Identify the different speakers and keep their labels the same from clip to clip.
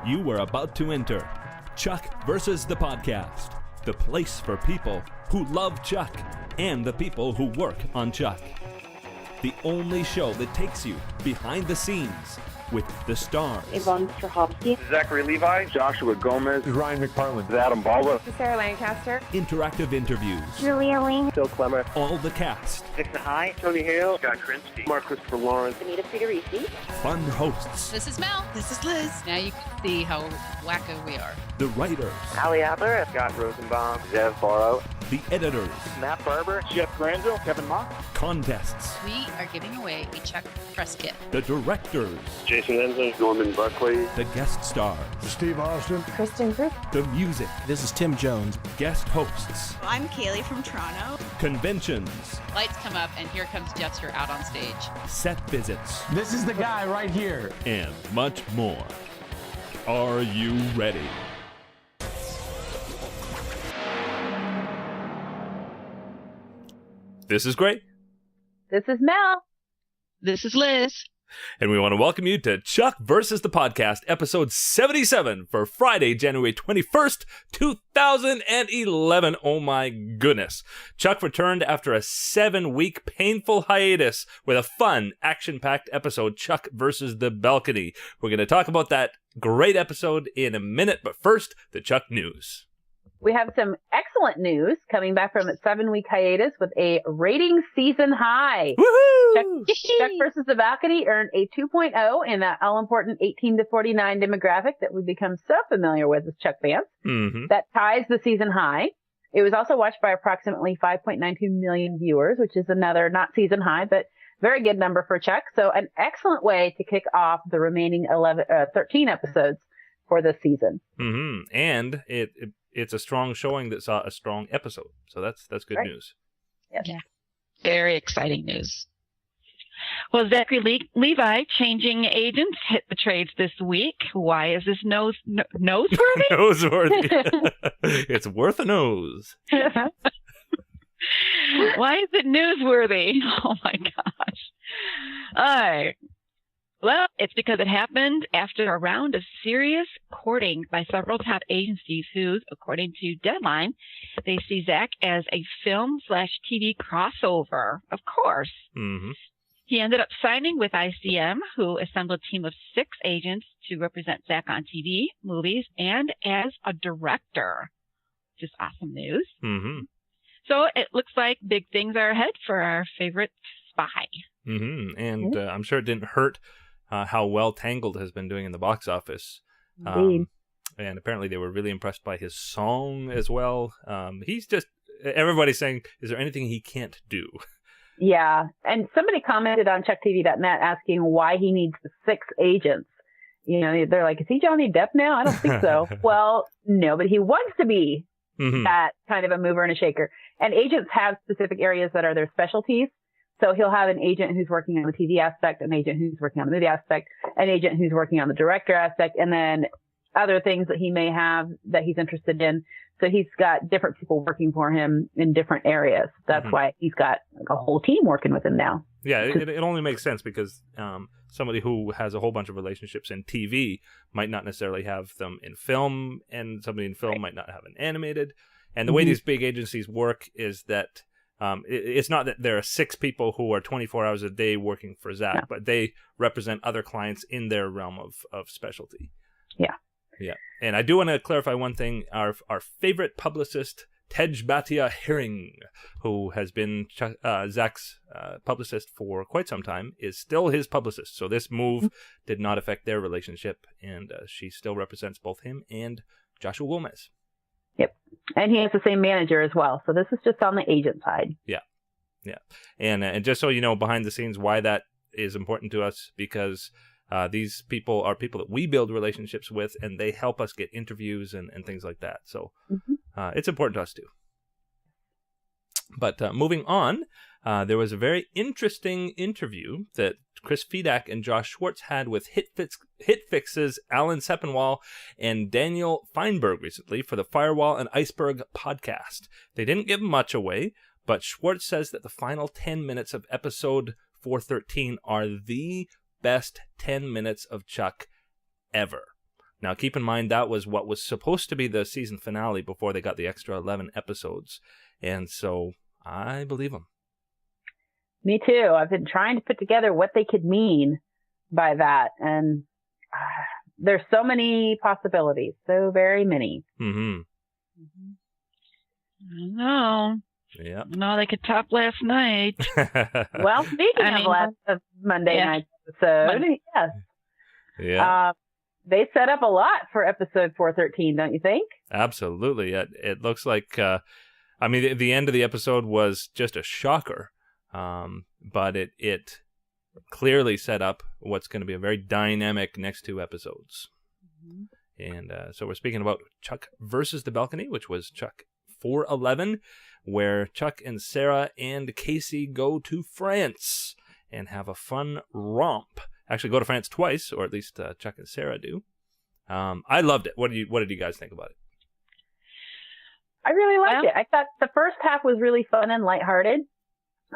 Speaker 1: You are about to enter Chuck versus the podcast, the place for people who love Chuck and the people who work on Chuck. The only show that takes you behind the scenes with the stars.
Speaker 2: Yvonne Strahovski.
Speaker 3: Zachary Levi. Joshua Gomez.
Speaker 4: Ryan McParland.
Speaker 3: Adam Balda.
Speaker 2: Sarah Lancaster.
Speaker 1: Interactive interviews.
Speaker 2: Julia Ling.
Speaker 3: Phil Clemmer.
Speaker 1: All the cast.
Speaker 3: Dixon High. Tony Hale. Scott Krinsky. Mark Christopher Lawrence.
Speaker 2: Anita Federici.
Speaker 1: Fun hosts.
Speaker 5: This is Mel. This is Liz. Now you can see how wacko we are.
Speaker 1: The writers.
Speaker 3: Ali Adler. Scott Rosenbaum. Zev Barrow.
Speaker 1: The editors.
Speaker 3: Matt Barber. Jeff Granville. Kevin Mock.
Speaker 1: Contests.
Speaker 5: We are giving away a Chuck press kit.
Speaker 1: The directors.
Speaker 3: Jason Ensley. Norman Buckley.
Speaker 1: The guest stars.
Speaker 4: Steve Austin.
Speaker 2: Kristen Group.
Speaker 1: The music.
Speaker 6: This is Tim Jones.
Speaker 1: Guest hosts.
Speaker 7: I'm Kaylee from Toronto.
Speaker 1: Conventions.
Speaker 5: Lights come up, and here comes Jester out on stage.
Speaker 1: Set visits.
Speaker 6: This is the guy right here.
Speaker 1: And much more. Are you ready? This is great.
Speaker 2: This is Mel.
Speaker 5: This is Liz.
Speaker 1: And we want to welcome you to Chuck versus the Podcast, episode 77 for Friday, January 21st, 2011. Oh my goodness. Chuck returned after a 7-week painful hiatus with a fun, action-packed episode, Chuck versus the Balcony. We're going to talk about that great episode in a minute, but first, the Chuck news.
Speaker 8: We have some excellent news coming back from its 7-week hiatus with a rating season high.
Speaker 1: Woohoo!
Speaker 8: Chuck versus the Balcony earned a 2.0 in that all-important 18 to 49 demographic that we've become so familiar with as Chuck fans.
Speaker 1: Mm-hmm.
Speaker 8: That ties the season high. It was also watched by approximately 5.92 million viewers, which is another not season high, but very good number for Chuck. So an excellent way to kick off the remaining 13 episodes for this season.
Speaker 1: Mm-hmm. And it's a strong showing that saw a strong episode. So that's good news.
Speaker 8: Yes.
Speaker 5: Yeah. Very exciting news.
Speaker 7: Well, Zachary Levi changing agents hit the trades this week. Why is this noseworthy?
Speaker 1: Noseworthy. It's worth a nose.
Speaker 7: Why is it newsworthy? Oh my gosh. All right. Well, it's because it happened after a round of serious courting by several top agencies who, according to Deadline, they see Zach as a film/TV crossover. Of course.
Speaker 1: Mm-hmm.
Speaker 7: He ended up signing with ICM, who assembled a team of 6 agents to represent Zach on TV, movies, and as a director, which is awesome news.
Speaker 1: Mm-hmm.
Speaker 7: So it looks like big things are ahead for our favorite spy.
Speaker 1: Mm-hmm. And I'm sure it didn't hurt how well Tangled has been doing in the box office.
Speaker 8: Indeed.
Speaker 1: And apparently they were really impressed by his song as well. Everybody's saying, is there anything he can't do?
Speaker 8: Yeah. And somebody commented on ChuckTV.net asking why he needs 6 agents. You know, they're like, is he Johnny Depp now? I don't think so. Well, no, but he wants to be that kind of a mover and a shaker. And agents have specific areas that are their specialties. So he'll have an agent who's working on the TV aspect, an agent who's working on the movie aspect, an agent who's working on the director aspect, and then other things that he may have that he's interested in. So he's got different people working for him in different areas. That's why he's got like a whole team working with him now.
Speaker 1: Yeah, it only makes sense because somebody who has a whole bunch of relationships in TV might not necessarily have them in film, and somebody in film might not have an animated. And the way these big agencies work is that it's not that there are 6 people who are 24 hours a day working for Zach, but they represent other clients in their realm of specialty.
Speaker 8: Yeah.
Speaker 1: Yeah. And I do want to clarify one thing. Our favorite publicist, Tej Bhatia Herring, who has been Zach's publicist for quite some time, is still his publicist. So this move did not affect their relationship, and she still represents both him and Joshua Gomez.
Speaker 8: Yep. And he has the same manager as well. So this is just on the agent side.
Speaker 1: Yeah. Yeah. And just so you know, behind the scenes, why that is important to us, because these people are people that we build relationships with, and they help us get interviews and things like that. So it's important to us too. But moving on, there was a very interesting interview that Chris Fedak and Josh Schwartz had with HitFix's Alan Sepinwall and Daniel Feinberg recently for the Firewall and Iceberg podcast. They didn't give much away, but Schwartz says that the final 10 minutes of episode 413 are the best 10 minutes of Chuck ever. Now, keep in mind that was what was supposed to be the season finale before they got the extra 11 episodes. And so I believe them.
Speaker 8: Me too. I've been trying to put together what they could mean by that. And there's so many possibilities. So very many.
Speaker 1: Mm-hmm.
Speaker 7: I don't know.
Speaker 1: Yeah.
Speaker 7: No, they could top last night.
Speaker 8: Well, speaking of Monday night episode, yes.
Speaker 1: Yeah.
Speaker 8: They set up a lot for episode 413, don't you think?
Speaker 1: Absolutely. It looks like, the end of the episode was just a shocker, but it clearly set up what's going to be a very dynamic next 2 episodes. Mm-hmm. And so we're speaking about Chuck versus the Balcony, which was Chuck 411, where Chuck and Sarah and Casey go to France and have a fun romp. Actually go to France twice, or at least Chuck and Sarah do. I loved it. What did you guys think about it?
Speaker 8: I really liked it. I thought the first half was really fun and lighthearted,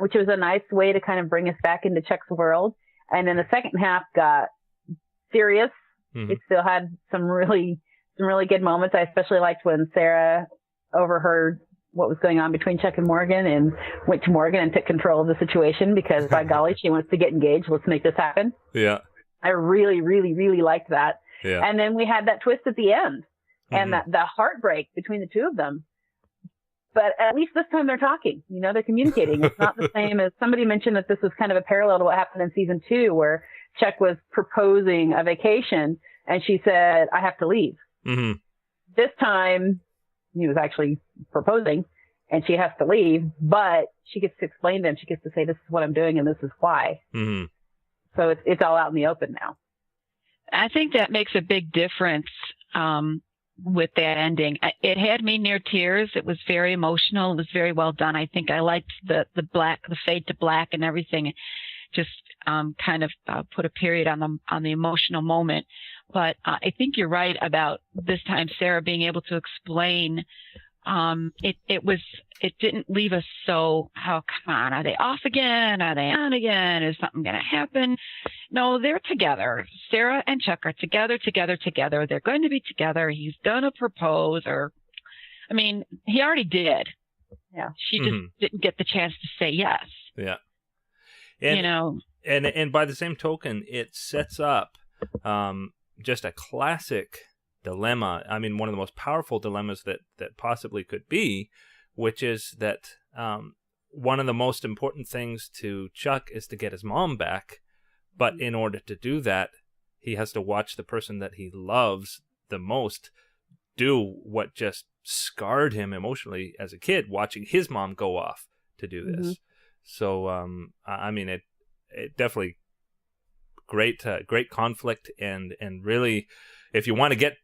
Speaker 8: which was a nice way to kind of bring us back into Chuck's world. And then the second half got serious. Mm-hmm. It still had some really good moments. I especially liked when Sarah overheard what was going on between Chuck and Morgan and went to Morgan and took control of the situation because, by golly, she wants to get engaged. Let's make this happen.
Speaker 1: Yeah.
Speaker 8: I really, really, really liked that.
Speaker 1: Yeah.
Speaker 8: And then we had that twist at the end and the heartbreak between the two of them. But at least this time they're talking. They're communicating. It's not the same as somebody mentioned that this was kind of a parallel to what happened in season 2 where Chuck was proposing a vacation and she said, I have to leave. Mm-hmm. This time he was actually proposing and she has to leave, but she gets to explain to him. She gets to say, this is what I'm doing and this is why. Mm-hmm. So it's all out in the open now.
Speaker 7: I think that makes a big difference with that ending. It had me near tears. It was very emotional. It was very well done. I think I liked the fade to black and everything. Just kind of put a period on the emotional moment. But I think you're right about this time Sarah being able to explain. It didn't leave us so, come on, are they off again? Are they on again? Is something going to happen? No, they're together. Sarah and Chuck are together. They're going to be together. He's going to propose he already did. Yeah. She just didn't get the chance to say yes.
Speaker 1: Yeah. And, and by the same token, it sets up just a classic dilemma. One of the most powerful dilemmas that possibly could be, which is that one of the most important things to Chuck is to get his mom back. But in order to do that, he has to watch the person that he loves the most do what just scarred him emotionally as a kid, watching his mom go off to do this. Mm-hmm. So, it definitely great conflict and really, if you want to get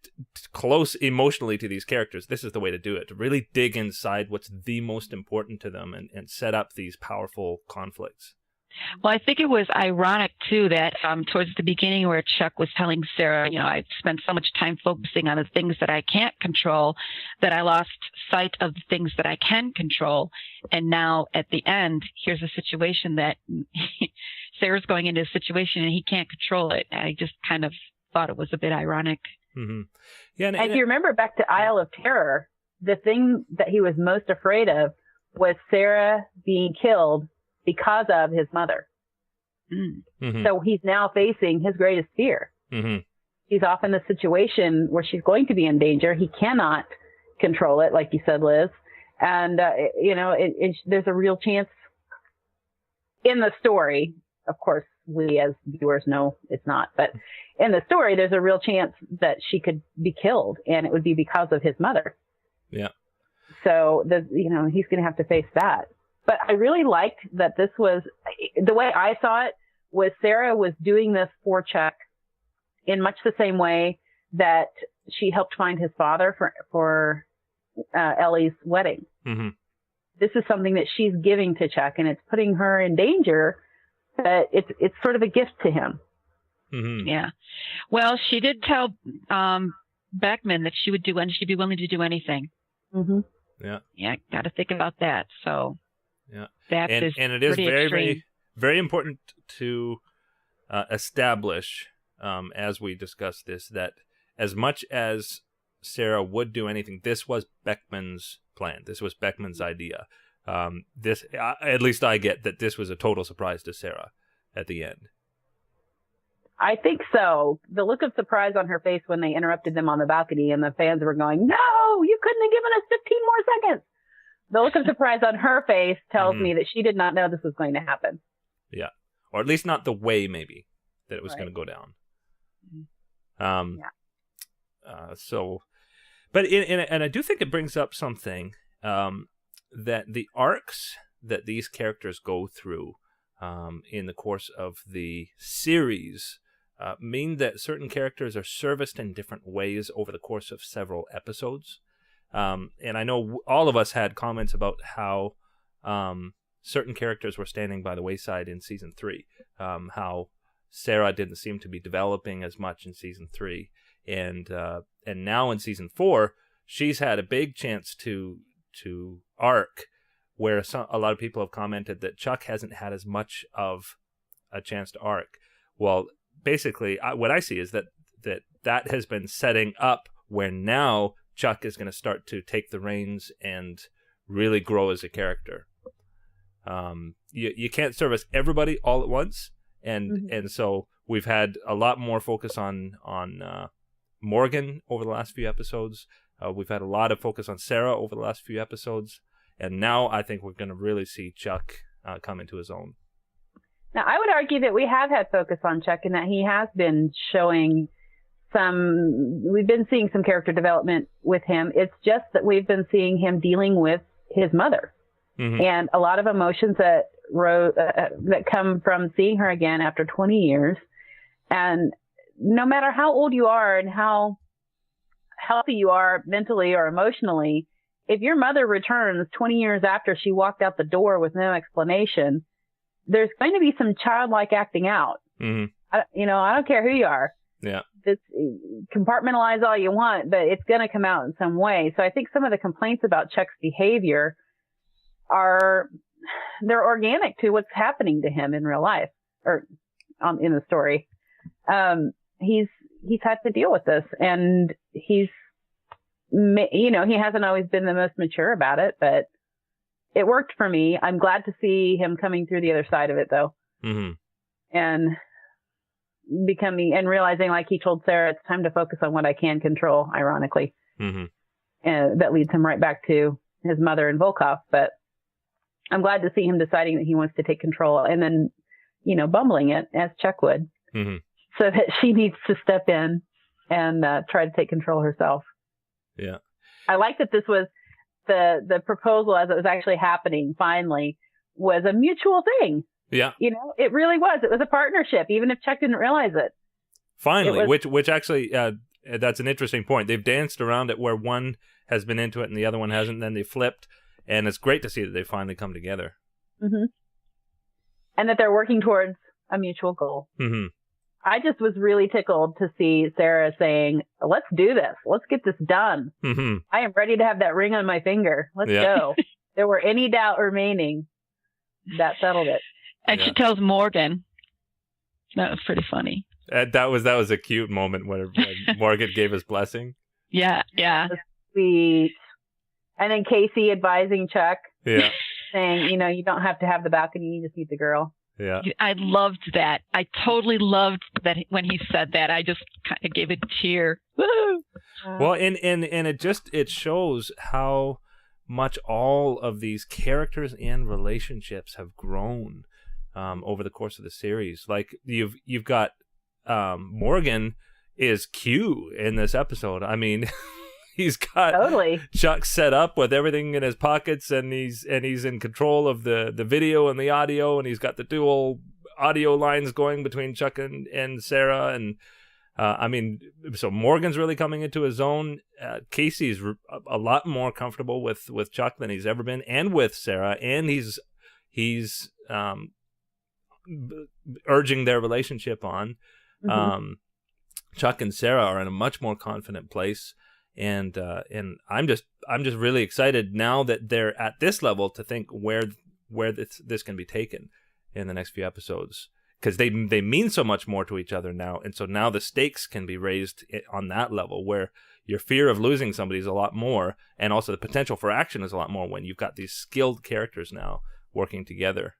Speaker 1: close emotionally to these characters, this is the way to do it, to really dig inside what's the most important to them and set up these powerful conflicts.
Speaker 7: Well, I think it was ironic, too, that towards the beginning where Chuck was telling Sarah, I spent so much time focusing on the things that I can't control that I lost sight of the things that I can control. And now at the end, here's a situation that Sarah's going into a situation and he can't control it. I just kind of thought it was a bit ironic.
Speaker 1: Mm-hmm. Yeah,
Speaker 8: and if you remember back to Isle of Terror, the thing that he was most afraid of was Sarah being killed because of his mother. Mm-hmm. So he's now facing his greatest fear. Mm-hmm. He's off in a situation where she's going to be in danger. He cannot control it, like you said, Liz. And, there's a real chance in the story. Of course, we as viewers know it's not. But in the story, there's a real chance that she could be killed, and it would be because of his mother.
Speaker 1: Yeah.
Speaker 8: So, he's going to have to face that. But I really liked that this was, the way I saw it, was Sarah was doing this for Chuck in much the same way that she helped find his father for Ellie's wedding. Mm-hmm. This is something that she's giving to Chuck, and it's putting her in danger, but it's sort of a gift to him.
Speaker 7: Mm-hmm. Yeah. Well, she did tell Beckman that she'd be willing to do anything. Mm-hmm.
Speaker 1: Yeah.
Speaker 7: Yeah, got to think about that. So.
Speaker 1: Yeah, and it is very,
Speaker 7: extreme.
Speaker 1: very, very important to establish, as we discuss this, that as much as Sarah would do anything, this was Beckman's plan. This was Beckman's idea. At least I get that this was a total surprise to Sarah at the end.
Speaker 8: I think so. The look of surprise on her face when they interrupted them on the balcony and the fans were going, no, you couldn't have given us 15 more seconds. The look of surprise on her face tells me that she did not know this was going to happen.
Speaker 1: Yeah. Or at least not the way, maybe, that it was going to go down. And I do think it brings up something, that the arcs that these characters go through in the course of the series mean that certain characters are serviced in different ways over the course of several episodes. And I know all of us had comments about how certain characters were standing by the wayside in season 3, how Sarah didn't seem to be developing as much in season 3, and now in season 4, she's had a big chance to arc, where a lot of people have commented that Chuck hasn't had as much of a chance to arc. Well, basically, what I see is that has been setting up where now Chuck is going to start to take the reins and really grow as a character. You can't service everybody all at once, and so we've had a lot more focus on Morgan over the last few episodes. We've had a lot of focus on Sarah over the last few episodes, and now I think we're going to really see Chuck come into his own.
Speaker 8: Now, I would argue that we have had focus on Chuck and that he has been showing we've been seeing some character development with him. It's just that we've been seeing him dealing with his mother and a lot of emotions that come from seeing her again after 20 years. And no matter how old you are and how healthy you are mentally or emotionally, if your mother returns 20 years after she walked out the door with no explanation, there's going to be some childlike acting out. I don't care who you are.
Speaker 1: Yeah.
Speaker 8: Compartmentalize all you want, but it's going to come out in some way. So I think some of the complaints about Chuck's behavior they're organic to what's happening to him in real life or in the story. He's had to deal with this, and he hasn't always been the most mature about it, but it worked for me. I'm glad to see him coming through the other side of it, though. And realizing, like he told Sarah, it's time to focus on what I can control, ironically. And that leads him right back to his mother and Volkov. But I'm glad to see him deciding that he wants to take control and then, bumbling it as Chuck would. So that she needs to step in and try to take control herself.
Speaker 1: Yeah.
Speaker 8: I like that this was the proposal as it was actually happening finally was a mutual thing.
Speaker 1: Yeah.
Speaker 8: It really was. It was a partnership, even if Chuck didn't realize it.
Speaker 1: Finally, which actually, that's an interesting point. They've danced around it where one has been into it and the other one hasn't, and then they flipped. And it's great to see that they finally come together. And that they're working towards a mutual goal. I just was really tickled to see Sarah saying, let's do this. Let's get this done. I am ready to have that ring on my finger. Let's go. If there were any doubt remaining, that settled it.
Speaker 7: And she tells Morgan. That was pretty funny.
Speaker 1: That was a cute moment when Morgan gave his blessing.
Speaker 7: Yeah.
Speaker 8: Sweet. And then Casey advising Chuck.
Speaker 1: Yeah.
Speaker 8: Saying, you don't have to have the balcony, you just need the girl.
Speaker 1: Yeah.
Speaker 7: I loved that. I totally loved that when he said that. I just kind of gave a cheer. Woo!
Speaker 1: Well, and it shows how much all of these characters and relationships have grown over the course of the series. Like you've got Morgan is Q in this episode. I mean, he's got Chuck set up with everything in his pockets, and he's in control of the video and the audio, and he's got the dual audio lines going between Chuck and Sarah, and so Morgan's really coming into his own. Casey's a lot more comfortable with Chuck than he's ever been, and with Sarah, and he's urging their relationship on. Chuck and Sarah are in a much more confident place. And I'm just really excited now that they're at this level to think where this can be taken in the next few episodes. because they mean so much more to each other now, and so now the stakes can be raised on that level where your fear of losing somebody is a lot more, and also the potential for action is a lot more when you've got these skilled characters now working together.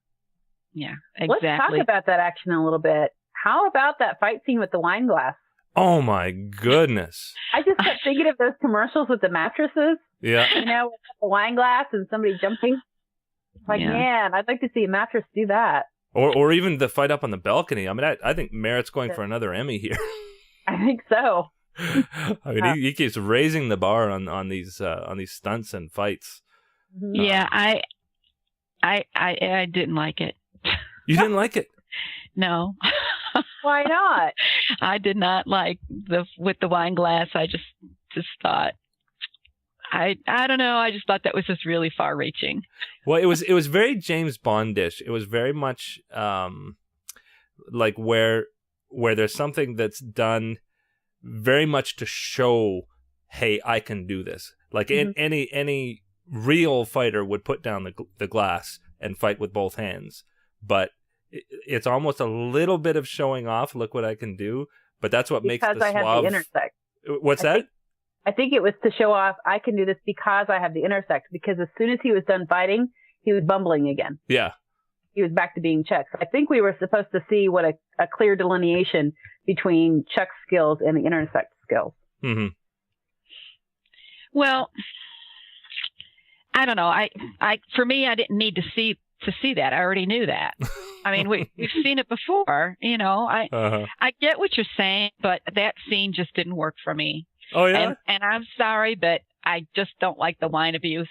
Speaker 7: Yeah, exactly.
Speaker 8: Let's talk about that action a little bit. How about that fight scene with the wine glass?
Speaker 1: Oh my goodness.
Speaker 8: I just kept thinking of those commercials with the mattresses.
Speaker 1: Yeah.
Speaker 8: You know, with the wine glass and somebody jumping. Like, man, I'd like to see a mattress do that.
Speaker 1: Or even the fight up on the balcony. I mean, I think Merritt's going for another Emmy here.
Speaker 8: I think so.
Speaker 1: I mean, he keeps raising the bar on these stunts and fights.
Speaker 7: Yeah, I didn't like it.
Speaker 1: You didn't like it?
Speaker 7: No.
Speaker 8: Why not?
Speaker 7: I did not like with the wine glass. I just thought, I don't know. I just thought that was just really far reaching.
Speaker 1: Well, it was very James Bondish. It was very much like where there's something that's done very much to show, hey, I can do this. Like any real fighter would put down the glass and fight with both hands, but it's almost a little bit of showing off. Look what I can do. But that's what makes the
Speaker 8: Because I have
Speaker 1: suave.
Speaker 8: the intersect.
Speaker 1: What's that?
Speaker 8: I think it was to show off I can do this because I have the intersect. Because as soon as he was done fighting, he was bumbling again.
Speaker 1: Yeah.
Speaker 8: He was back to being Chuck. So I think we were supposed to see what a clear delineation between Chuck's skills and the intersect skills.
Speaker 1: Mm-hmm.
Speaker 7: Well, I don't know. For me, I didn't need to see that. I already knew that. I mean, we've seen it before. You know, I get what you're saying, but that scene just didn't work for me.
Speaker 1: Oh yeah.
Speaker 7: And I'm sorry, but I just don't like the wine abuse.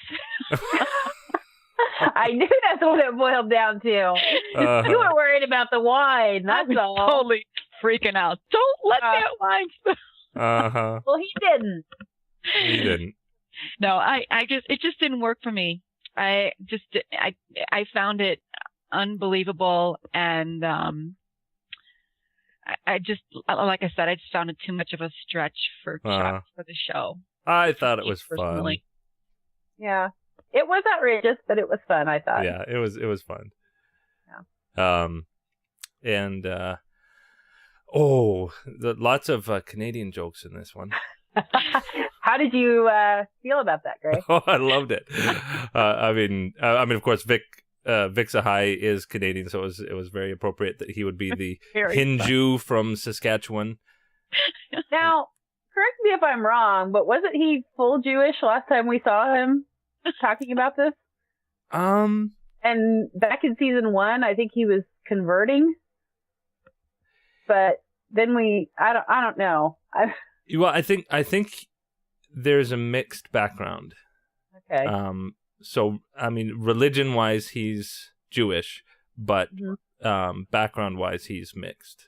Speaker 8: I knew that's what it boiled down to. You were worried about the wine. That's all.
Speaker 7: Totally freaking out. Don't let that wine.
Speaker 8: Well, he didn't.
Speaker 1: He didn't.
Speaker 7: No, it just didn't work for me. I found it unbelievable, and I just, like I said, I just found it too much of a stretch for Chuck for the show.
Speaker 1: I thought it was fun.
Speaker 8: Yeah, it was outrageous, but it was fun. I thought.
Speaker 1: Yeah, it was fun.
Speaker 8: Yeah.
Speaker 1: And lots of Canadian jokes in this one.
Speaker 8: How did you feel about that, Gray?
Speaker 1: Oh, I loved it. I mean, of course, Vic Sahai is Canadian, so it was very appropriate that he would be the Hindu from Saskatchewan.
Speaker 8: Now, correct me if I'm wrong, but wasn't he full Jewish last time we saw him talking about this? And back in season 1, I think he was converting, but then I don't know.
Speaker 1: Well, I think there's a mixed background.
Speaker 8: Okay.
Speaker 1: So I mean, religion-wise, he's Jewish, but background-wise, he's mixed.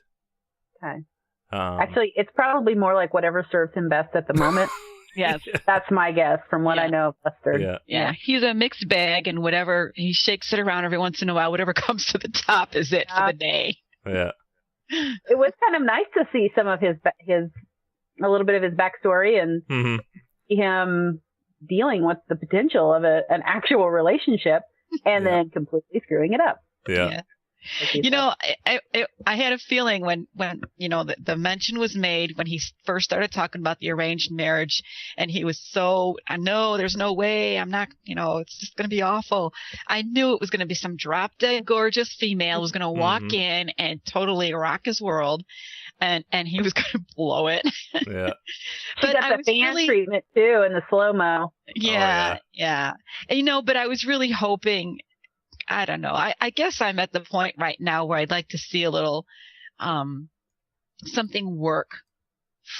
Speaker 8: Okay. Actually, it's probably more like whatever serves him best at the moment.
Speaker 7: Yes,
Speaker 8: that's my guess from what I know of Lester.
Speaker 7: Yeah, he's a mixed bag, and whatever he shakes it around every once in a while, whatever comes to the top is it for the day.
Speaker 1: Yeah.
Speaker 8: It was kind of nice to see some of his a little bit of his backstory and see him dealing with the potential of an actual relationship and then completely screwing it up.
Speaker 1: Yeah.
Speaker 7: You know, I had a feeling when you know the mention was made when he first started talking about the arranged marriage, and he was I know there's no way, I'm not, it's just going to be awful. I knew it was going to be some drop dead gorgeous female who's going to walk in and totally rock his world, and he was going to blow it.
Speaker 1: Yeah.
Speaker 8: But got the fan treatment too in the slow mo.
Speaker 7: Yeah. And, but I was really hoping. I don't know. I guess I'm at the point right now where I'd like to see a little something work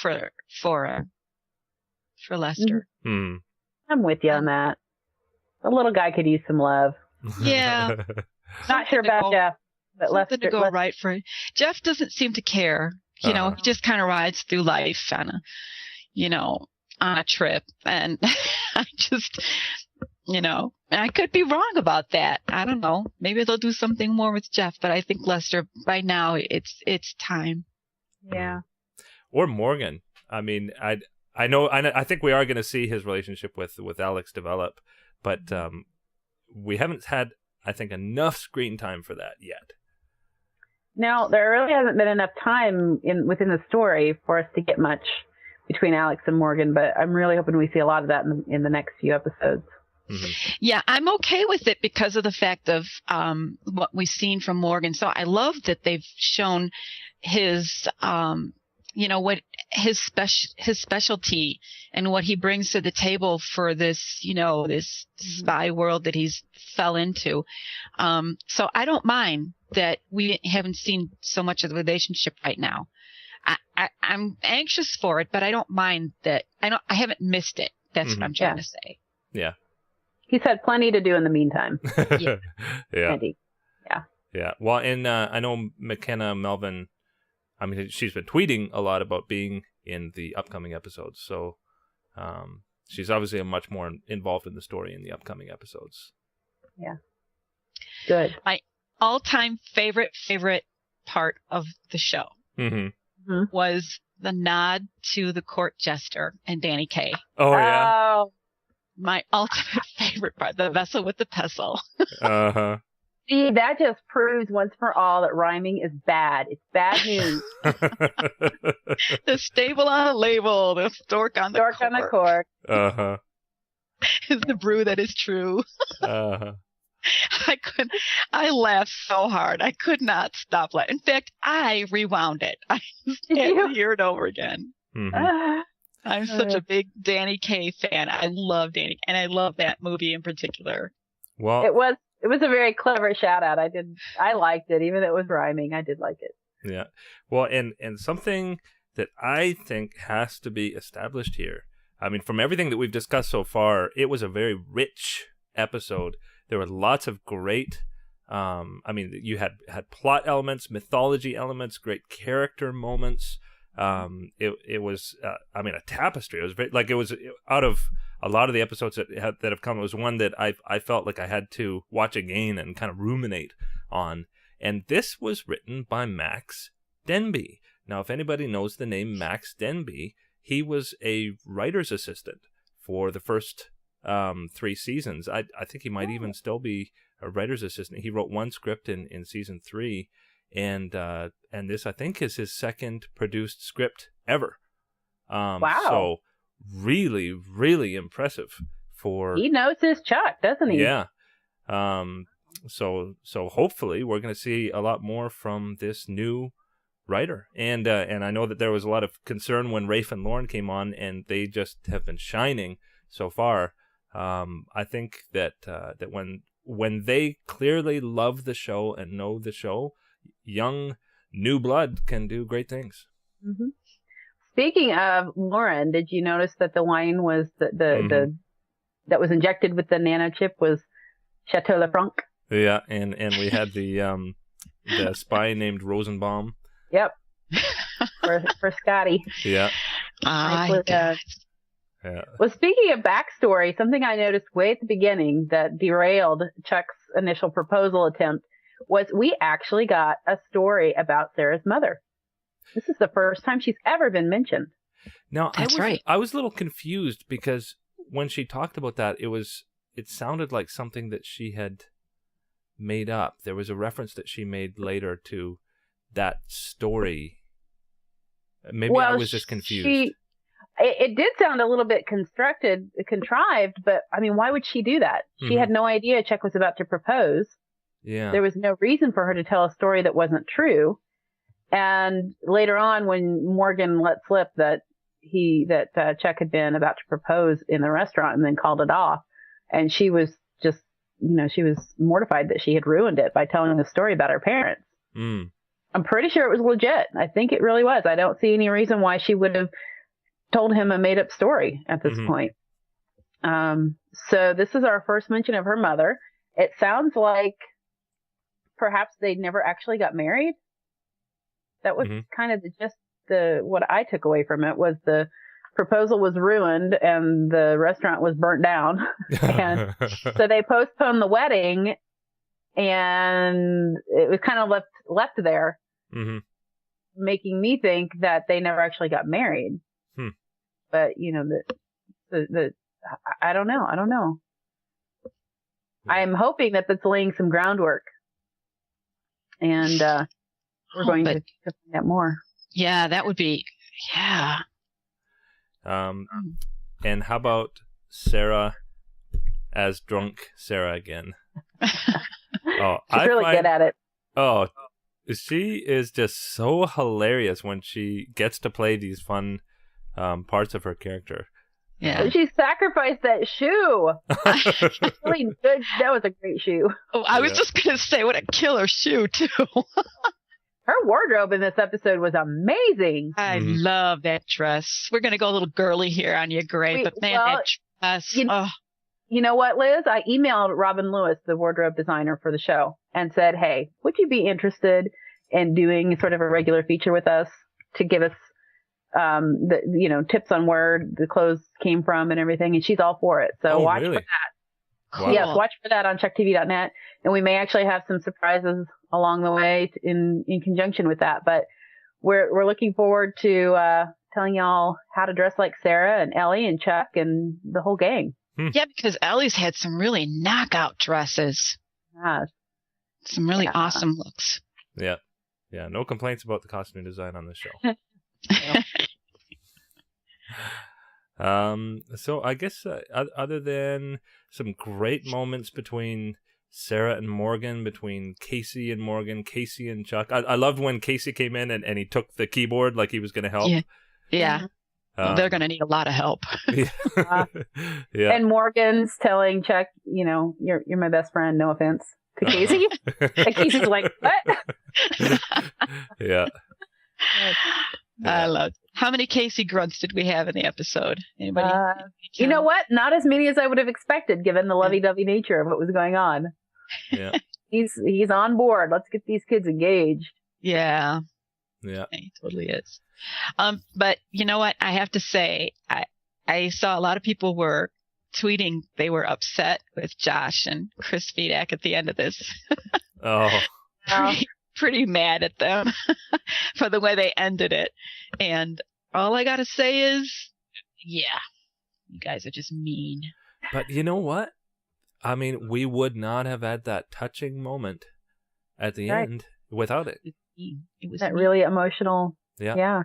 Speaker 7: for Lester.
Speaker 8: I'm with you on that. The little guy could use some love.
Speaker 7: Yeah.
Speaker 8: Not sure about Jeff, but
Speaker 7: Lester to go right for it. Jeff doesn't seem to care. He just kind of rides through life on a trip, and I just. I could be wrong about that. I don't know. Maybe they'll do something more with Jeff, but I think Lester, by now, it's time.
Speaker 8: Yeah.
Speaker 1: Or Morgan. I mean, I think we are going to see his relationship with Alex develop, but we haven't had, I think, enough screen time for that yet.
Speaker 8: Now, there really hasn't been enough time within the story for us to get much between Alex and Morgan, but I'm really hoping we see a lot of that in the next few episodes.
Speaker 1: Mm-hmm.
Speaker 7: Yeah, I'm okay with it because of the fact of what we've seen from Morgan. So I love that they've shown his, what his specialty and what he brings to the table for this, this spy world that he's fell into. So I don't mind that we haven't seen so much of the relationship right now. I'm anxious for it, but I don't mind that. I haven't missed it. That's what I'm trying to say.
Speaker 1: Yeah.
Speaker 8: He's had plenty to do in the meantime.
Speaker 1: Yeah.
Speaker 8: Andy.
Speaker 1: Yeah. Well, and I know McKenna Melvin, I mean, she's been tweeting a lot about being in the upcoming episodes. So she's obviously much more involved in the story in the upcoming episodes.
Speaker 8: Yeah. Good.
Speaker 7: My all-time favorite part of the show was the nod to the court jester and Danny Kaye.
Speaker 1: Oh, yeah.
Speaker 8: Oh.
Speaker 7: My ultimate favorite part, the vessel with the pestle.
Speaker 1: Uh-huh.
Speaker 8: See, that just proves once for all that rhyming is bad. It's bad news.
Speaker 7: The stable on a label, the stork on the
Speaker 8: Stork on the cork.
Speaker 1: Uh-huh.
Speaker 7: Is the brew that is true.
Speaker 1: Uh-huh.
Speaker 7: I laughed so hard. I could not stop laughing. In fact, I rewound it. I just had to hear it over again.
Speaker 1: Mm-hmm.
Speaker 7: I'm such a big Danny Kaye fan. I love Danny, and I love that movie in particular.
Speaker 1: Well,
Speaker 8: it was a very clever shout out. I liked it, even though it was rhyming. I did like it.
Speaker 1: Yeah. Well, and something that I think has to be established here. I mean, from everything that we've discussed so far, it was a very rich episode. There were lots of great, you had plot elements, mythology elements, great character moments. It was, a tapestry. It was very, it was out of a lot of the episodes that have come. It was one that I felt like I had to watch again and kind of ruminate on. And this was written by Max Denby. Now, if anybody knows the name Max Denby, he was a writer's assistant for the first 3 seasons. I think he might even still be a writer's assistant. He wrote one script in season 3, and this I think is his second produced script ever.
Speaker 8: Wow!
Speaker 1: So really, really impressive for.
Speaker 8: He knows his Chuck, doesn't he?
Speaker 1: Yeah. So hopefully we're going to see a lot more from this new writer, and I know that there was a lot of concern when Rafe and Lauren came on, and they just have been shining so far. I think that when they clearly love the show and know the show, young new blood can do great things.
Speaker 8: Mm-hmm. Speaking of Lauren, did you notice that the wine was the that was injected with the nanochip was Chateau Lafranc?
Speaker 1: Yeah, and we had the spy named Rosenbaum.
Speaker 8: Yep. for Scotty.
Speaker 1: Yeah.
Speaker 8: Yeah. Well, speaking of backstory, something I noticed way at the beginning that derailed Chuck's initial proposal attempt was we actually got a story about Sarah's mother. This is the first time she's ever been mentioned.
Speaker 1: Now,
Speaker 7: That's right.
Speaker 1: I was a little confused because when she talked about that, it sounded like something that she had made up. There was a reference that she made later to that story. Maybe I was just confused.
Speaker 8: It did sound a little bit contrived, but I mean, why would she do that? She had no idea Chuck was about to propose.
Speaker 1: Yeah.
Speaker 8: There was no reason for her to tell a story that wasn't true. And later on, when Morgan let slip that Chuck had been about to propose in the restaurant and then called it off, and she was just, she was mortified that she had ruined it by telling the story about her parents. I'm pretty sure it was legit. I think it really was. I don't see any reason why she would have told him a made up story at this point. So this is our first mention of her mother. It sounds like perhaps they never actually got married. That was kind of what I took away from it was the proposal was ruined and the restaurant was burnt down. And so they postponed the wedding and it was kind of left there, making me think that they never actually got married. But I don't know. I'm hoping that that's laying some groundwork, and we're going to find out more.
Speaker 7: Yeah, that would be. Yeah.
Speaker 1: And how about Sarah as drunk Sarah again? Oh,
Speaker 8: She's really good at it.
Speaker 1: Oh, she is just so hilarious when she gets to play these fun parts of her character.
Speaker 7: Yeah.
Speaker 8: She sacrificed that shoe. Really good. That was a great shoe.
Speaker 7: Oh, I was just going to say, what a killer shoe, too.
Speaker 8: Her wardrobe in this episode was amazing.
Speaker 7: I love that dress. We're going to go a little girly here on you, Gray, but man, that dress.
Speaker 8: You know what, Liz? I emailed Robin Lewis, the wardrobe designer for the show, and said, hey, would you be interested in doing sort of a regular feature with us to give us tips on where the clothes came from and everything? And she's all for it. So watch for that.
Speaker 1: Wow.
Speaker 8: Yes, watch for that on CheckTV.net. And we may actually have some surprises along the way in conjunction with that. But we're looking forward to telling y'all how to dress like Sarah and Ellie and Chuck and the whole gang.
Speaker 7: Yeah, because Ellie's had some really knockout dresses. Some really awesome looks.
Speaker 1: Yeah. Yeah, no complaints about the costume design on this show. So I guess other than some great moments between Sarah and Morgan, between Casey and Morgan, Casey and Chuck. I loved when Casey came in and he took the keyboard like he was going to help.
Speaker 7: Yeah. They're going to need a lot of help.
Speaker 1: Yeah.
Speaker 8: And Morgan's telling Chuck, you're my best friend. No offense to Casey. And Casey's like, what?
Speaker 1: Yeah.
Speaker 7: I love it. How many Casey grunts did we have in the episode? Anybody?
Speaker 8: You know what? Not as many as I would have expected, given the lovey-dovey nature of what was going on.
Speaker 1: Yeah.
Speaker 8: He's on board. Let's get these kids engaged.
Speaker 7: Yeah.
Speaker 1: Yeah.
Speaker 7: He totally is. But you know what? I have to say, I saw a lot of people were tweeting they were upset with Josh and Chris Fedak at the end of this.
Speaker 1: Oh.
Speaker 7: Pretty mad at them for the way they ended it. And all I got to say is, yeah, you guys are just mean.
Speaker 1: But you know what? I mean, we would not have had that touching moment at the end without it.
Speaker 7: It was
Speaker 8: that really emotional. Yeah.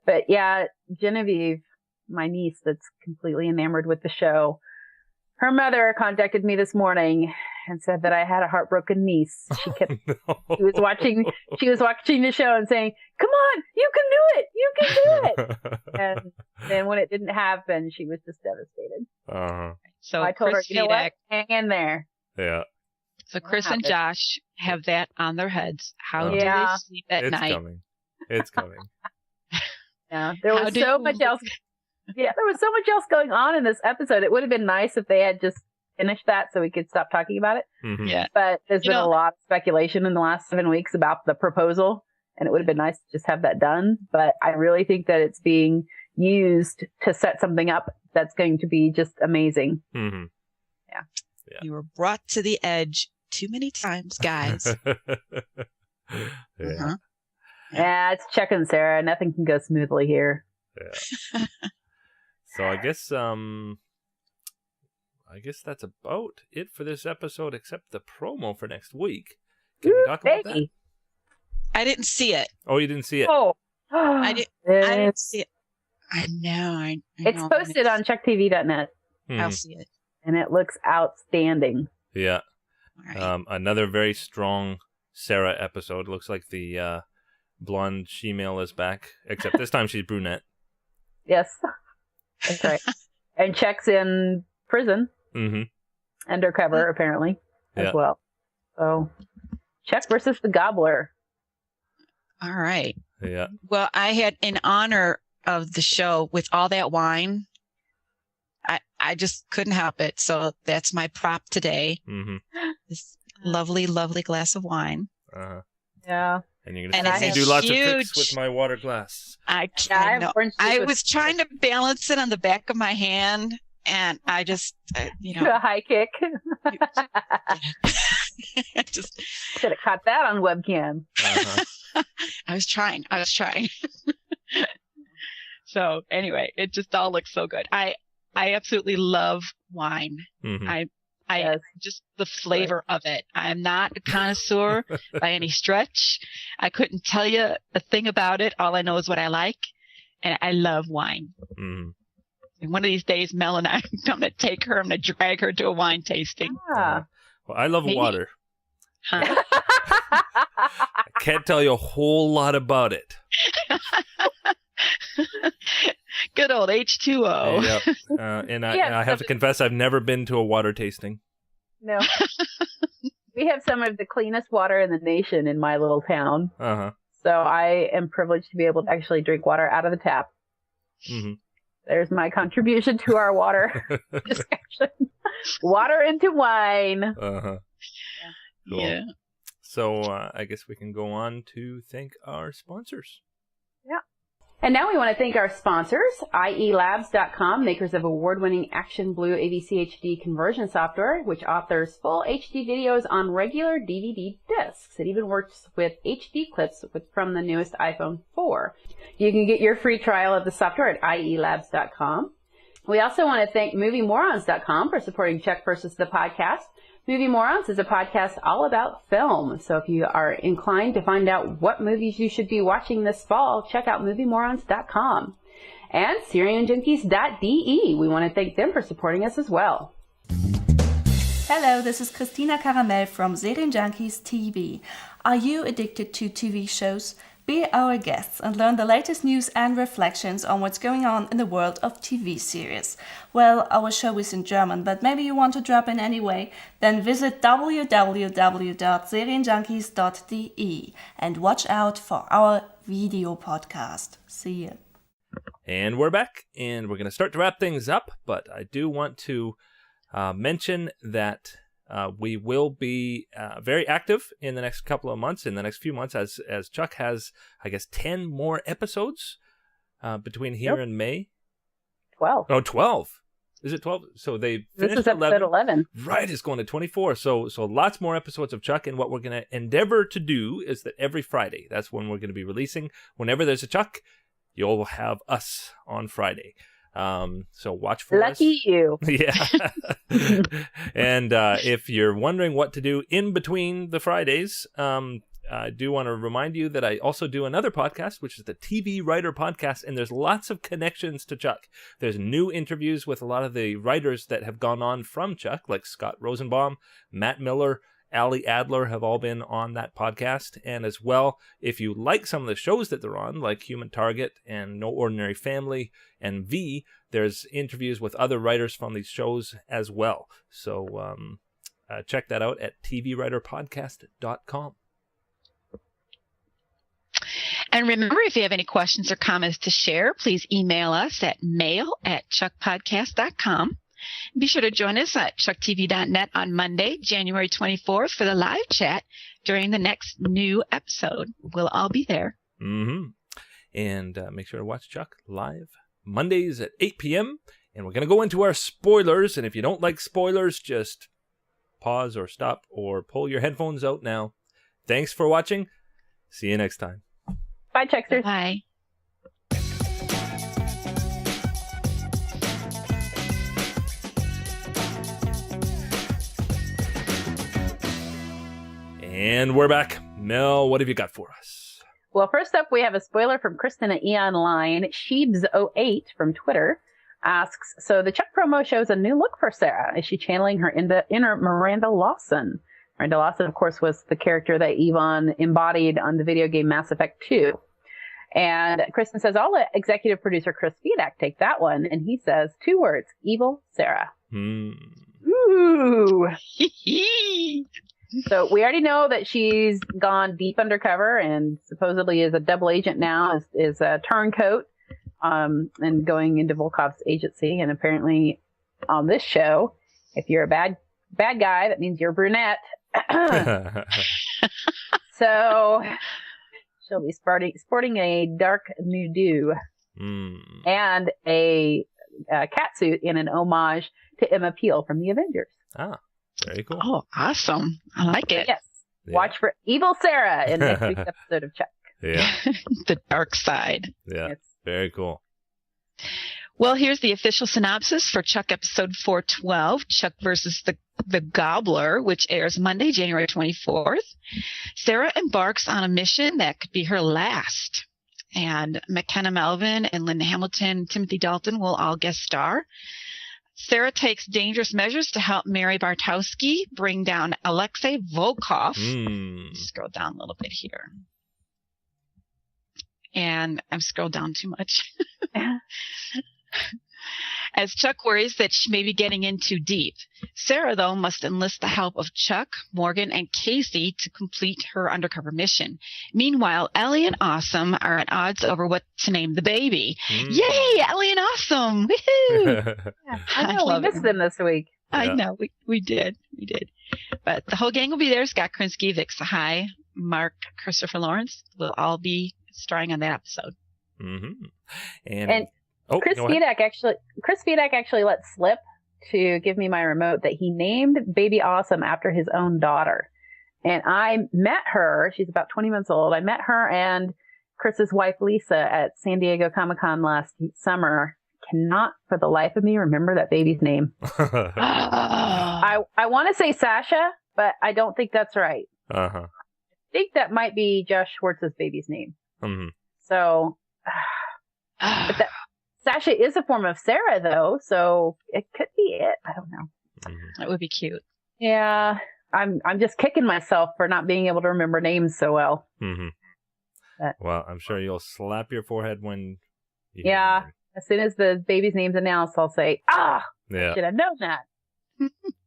Speaker 8: But yeah, Genevieve, my niece that's completely enamored with the show, her mother contacted me this morning and said that I had a heartbroken niece. She kept, she was watching the show and saying, "Come on, you can do it, you can do it." And then when it didn't happen, she was just devastated.
Speaker 7: So
Speaker 8: I told
Speaker 7: Chris
Speaker 8: her, you know what, hang in there.
Speaker 1: Yeah.
Speaker 7: So Chris and Josh have that on their heads. How do they sleep at night?
Speaker 1: It's coming.
Speaker 8: Yeah, there was so much else. Yeah, there was so much else going on in this episode. It would have been nice if they had just finished that so we could stop talking about it.
Speaker 1: Mm-hmm.
Speaker 7: Yeah.
Speaker 8: But there's been a lot of speculation in the last 7 weeks about the proposal, and it would have been nice to just have that done. But I really think that it's being used to set something up that's going to be just amazing.
Speaker 1: Mm-hmm.
Speaker 8: Yeah.
Speaker 4: You were brought to the edge too many times, guys.
Speaker 1: Yeah.
Speaker 8: Yeah, it's Chuck and Sarah. Nothing can go smoothly here.
Speaker 1: Yeah. So I guess that's about it for this episode, except the promo for next week. Can we talk about that?
Speaker 4: I didn't see it.
Speaker 1: Oh, you didn't see it?
Speaker 8: Oh,
Speaker 4: I didn't see it. I know.
Speaker 8: It's posted on CheckTV.net.
Speaker 4: I'll see it.
Speaker 8: And it looks outstanding.
Speaker 1: Yeah.
Speaker 4: Right.
Speaker 1: Another very strong Sarah episode. Looks like the blonde she-male is back, except this time she's brunette.
Speaker 8: Yes, that's right. And Chuck's in prison, undercover apparently, as well. So, Chuck versus the Gobbler.
Speaker 4: All right.
Speaker 1: Yeah.
Speaker 4: Well, I had, in honor of the show, with all that wine, I just couldn't help it. So that's my prop today.
Speaker 1: Mm-hmm.
Speaker 4: This lovely, lovely glass of wine.
Speaker 8: Yeah.
Speaker 1: And you're going to do lots of tricks with my water glass.
Speaker 4: I was trying to balance it on the back of my hand, and I just,
Speaker 8: do a high kick.
Speaker 4: I just
Speaker 8: should have caught that on webcam.
Speaker 4: I was trying.
Speaker 7: So anyway, it just all looks so good. I absolutely love wine.
Speaker 1: Mm-hmm.
Speaker 7: I
Speaker 8: Yes.
Speaker 4: Just the flavor of it. I'm not a connoisseur by any stretch. I couldn't tell you a thing about it. All I know is what I like, and I love wine.
Speaker 1: Mm.
Speaker 4: And one of these days, Mel and I'm going to take her. I'm going to drag her to a wine tasting.
Speaker 8: Ah.
Speaker 1: Well, I love
Speaker 4: Maybe.
Speaker 1: water.
Speaker 4: Huh?
Speaker 1: I can't tell you a whole lot about it.
Speaker 4: Good old H2O.
Speaker 1: Yep. And I have to confess, I've never been to a water tasting.
Speaker 8: No. We have some of the cleanest water in the nation in my little town.
Speaker 1: Uh-huh.
Speaker 8: So I am privileged to be able to actually drink water out of the tap.
Speaker 1: Mm-hmm.
Speaker 8: There's my contribution to our water discussion. Water into wine.
Speaker 1: Uh-huh. Cool.
Speaker 4: Yeah.
Speaker 1: So I guess we can go on to thank our sponsors.
Speaker 8: Yeah. And now we want to thank our sponsors, ielabs.com, makers of award-winning Action Blue AVC HD conversion software, which authors full HD videos on regular DVD discs. It even works with HD clips from the newest iPhone 4. You can get your free trial of the software at ielabs.com. We also want to thank moviemorons.com for supporting Chuck versus the podcast. Movie Morons is a podcast all about film. So if you are inclined to find out what movies you should be watching this fall, check out moviemorons.com. And SyrianJunkies.de. We want to thank them for supporting us as well.
Speaker 9: Hello, this is Christina Caramel from Serienjunkies TV. Are you addicted to TV shows? Be our guests and learn the latest news and reflections on what's going on in the world of TV series. Well, our show is in German, but maybe you want to drop in anyway? Then visit www.serienjunkies.de and watch out for our video podcast. See you.
Speaker 1: And we're back, and we're going to start to wrap things up, but I do want to mention that we will be very active in the next couple of months, in the next few months, as Chuck has, I guess, 10 more episodes between here and May.
Speaker 8: 12.
Speaker 1: Oh, 12. Is it 12? So they finished
Speaker 8: This is episode 11.
Speaker 1: Right, it's going to 24. So lots more episodes of Chuck, and what we're going to endeavor to do is that every Friday, that's when we're going to be releasing. Whenever there's a Chuck, you'll have us on Friday. So watch for us.
Speaker 8: Lucky you.
Speaker 1: Yeah. And if you're wondering what to do in between the Fridays, I do want to remind you that I also do another podcast, which is the TV Writer Podcast, and there's lots of connections to Chuck. There's new interviews with a lot of the writers that have gone on from Chuck, like Scott Rosenbaum, Matt Miller, Ali Adler have all been on that podcast. And as well, if you like some of the shows that they're on, like Human Target and No Ordinary Family and V, there's interviews with other writers from these shows as well. So check that out at tvwriterpodcast.com.
Speaker 4: And remember, if you have any questions or comments to share, please email us at mail@chuckpodcast.com. Be sure to join us at chucktv.net on Monday, January 24th for the live chat during the next new episode. We'll all be there.
Speaker 1: Mm-hmm. And make sure to watch Chuck live Mondays at 8 p.m. And we're going to go into our spoilers. And if you don't like spoilers, just pause or stop or pull your headphones out now. Thanks for watching. See you next time.
Speaker 8: Bye, Chucksters.
Speaker 4: Bye.
Speaker 1: And we're back. Mel, what have you got for us?
Speaker 8: Well, first up, we have a spoiler from Kristen at eOnline. Sheebs08 from Twitter asks, so the Chuck promo shows a new look for Sarah. Is she channeling her inner Miranda Lawson? Miranda Lawson, of course, was the character that Yvonne embodied on the video game Mass Effect 2. And Kristen says, I'll let executive producer Chris Fedak take that one. And he says 2 words, evil Sarah. Ooh. So we already know that she's gone deep undercover and supposedly is a double agent now, is a turncoat, and going into Volkov's agency. And apparently on this show, if you're a bad guy, that means you're a brunette. So she'll be sporting a dark nude and a catsuit in an homage to Emma Peel from the Avengers.
Speaker 1: Ah, very cool.
Speaker 4: Oh, awesome. I like it.
Speaker 8: Yes.
Speaker 1: Yeah.
Speaker 8: Watch for Evil Sarah in next week's episode of Chuck.
Speaker 1: Yeah.
Speaker 4: The dark side.
Speaker 1: Yeah.
Speaker 8: Yes.
Speaker 1: Very cool.
Speaker 4: Well, here's the official synopsis for Chuck episode 412, Chuck versus the The Gobbler, which airs Monday, January 24th. Sarah embarks on a mission that could be her last. And McKenna Melvin and Linda Hamilton, Timothy Dalton will all guest star. Sarah takes dangerous measures to help Mary Bartowski bring down Alexei Volkov. Scroll down a little bit here. And I've scrolled down too much. As Chuck worries that she may be getting in too deep. Sarah, though, must enlist the help of Chuck, Morgan, and Casey to complete her undercover mission. Meanwhile, Ellie and Awesome are at odds over what to name the baby. Yay, Ellie and Awesome! Woohoo!
Speaker 8: I know, we missed them this week.
Speaker 4: I know, we did. But the whole gang will be there. Scott Krinsky, Vic Sahai, Mark, Christopher Lawrence will all be starring on that episode.
Speaker 8: And Chris Fedak actually let slip to give me my remote that he named Baby Awesome after his own daughter. And I met her. She's about 20 months old. I met her and Chris's wife, Lisa, at San Diego Comic-Con last summer. Cannot for the life of me remember that baby's name. I want to say Sasha, but I don't think that's right. I think that might be Josh Schwartz's baby's name. So, but Sasha is a form of Sarah, though, so it could be it. I don't know.
Speaker 4: That would be cute.
Speaker 8: Yeah, I'm just kicking myself for not being able to remember names so well.
Speaker 1: Well, I'm sure you'll slap your forehead when you
Speaker 8: as soon as the baby's name's announced, I'll say, I should have known that.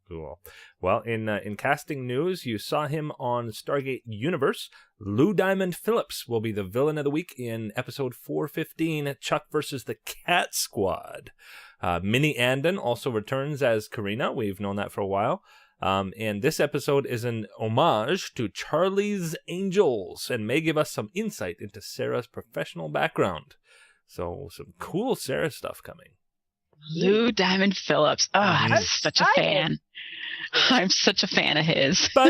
Speaker 1: Cool. Well, in casting news, you saw him on Stargate Universe. Lou Diamond Phillips will be the villain of the week in episode 415, Chuck versus the Cat Squad. Minnie Andon also returns as Karina. We've known that for a while. And this episode is an homage to Charlie's Angels and may give us some insight into Sarah's professional background. So some cool Sarah stuff coming.
Speaker 4: Lou Diamond Phillips. Oh, I'm such a fan. I'm such a fan of his. I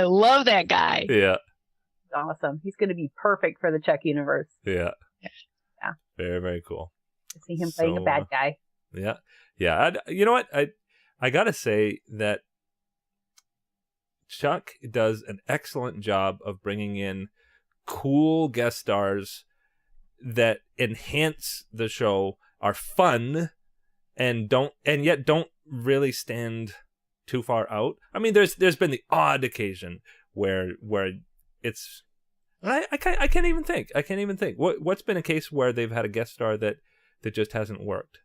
Speaker 4: love that guy.
Speaker 1: Yeah.
Speaker 8: Awesome. He's going to be perfect for the Chuck universe.
Speaker 1: Yeah. Very, very cool.
Speaker 8: To see him playing a bad guy.
Speaker 1: Yeah. Yeah. You know what? I got to say that Chuck does an excellent job of bringing in cool guest stars that enhance the show, are fun, and yet don't really stand too far out. I mean, there's been the odd occasion where it's I can't even think. What's been a case where they've had a guest star that just hasn't worked?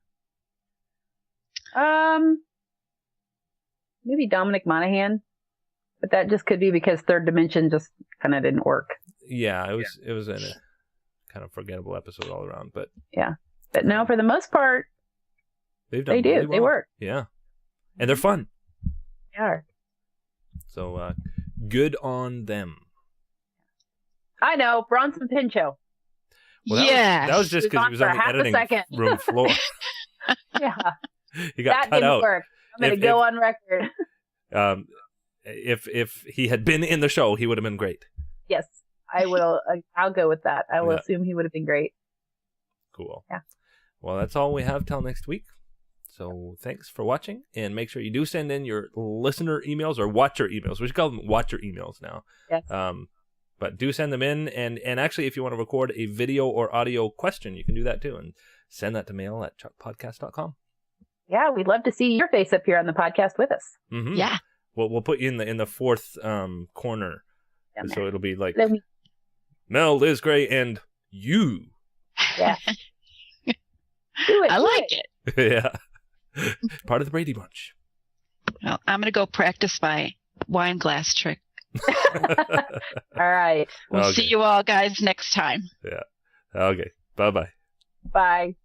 Speaker 8: Maybe Dominic Monaghan, but that just could be because Third Dimension just kind of didn't work.
Speaker 1: Yeah, it was in a kind of forgettable episode all around, but
Speaker 8: no, for the most part, they do. Really well. They work.
Speaker 1: Yeah, and they're fun.
Speaker 8: They are.
Speaker 1: So good on them.
Speaker 8: I know, Bronson Pinchot.
Speaker 1: Well, that was just because he was on the editing room floor. He got cut out. That didn't
Speaker 8: work. I'm going to go on record.
Speaker 1: If he had been in the show, he would have been great.
Speaker 8: Yes, I will. I'll go with that. I will assume he would have been great.
Speaker 1: Cool.
Speaker 8: Yeah.
Speaker 1: Well, that's all we have till next week. So thanks for watching, and make sure you do send in your listener emails or watcher emails. We should call them watcher emails now.
Speaker 8: Yes.
Speaker 1: But do send them in, and actually, if you want to record a video or audio question, you can do that too, and send that to mail@chuckpodcast.com.
Speaker 8: Yeah, we'd love to see your face up here on the podcast with us.
Speaker 1: Mm-hmm. Yeah. We'll put you in the fourth corner, so it'll be like Mel, Liz Gray, and you.
Speaker 8: Yeah. Do it.
Speaker 4: I like it.
Speaker 1: Yeah. Part of the Brady Bunch.
Speaker 4: Well, I'm going to go practice my wine glass trick.
Speaker 8: All right.
Speaker 4: We'll see you all guys next time.
Speaker 1: Yeah. Okay. Bye-bye.
Speaker 8: Bye.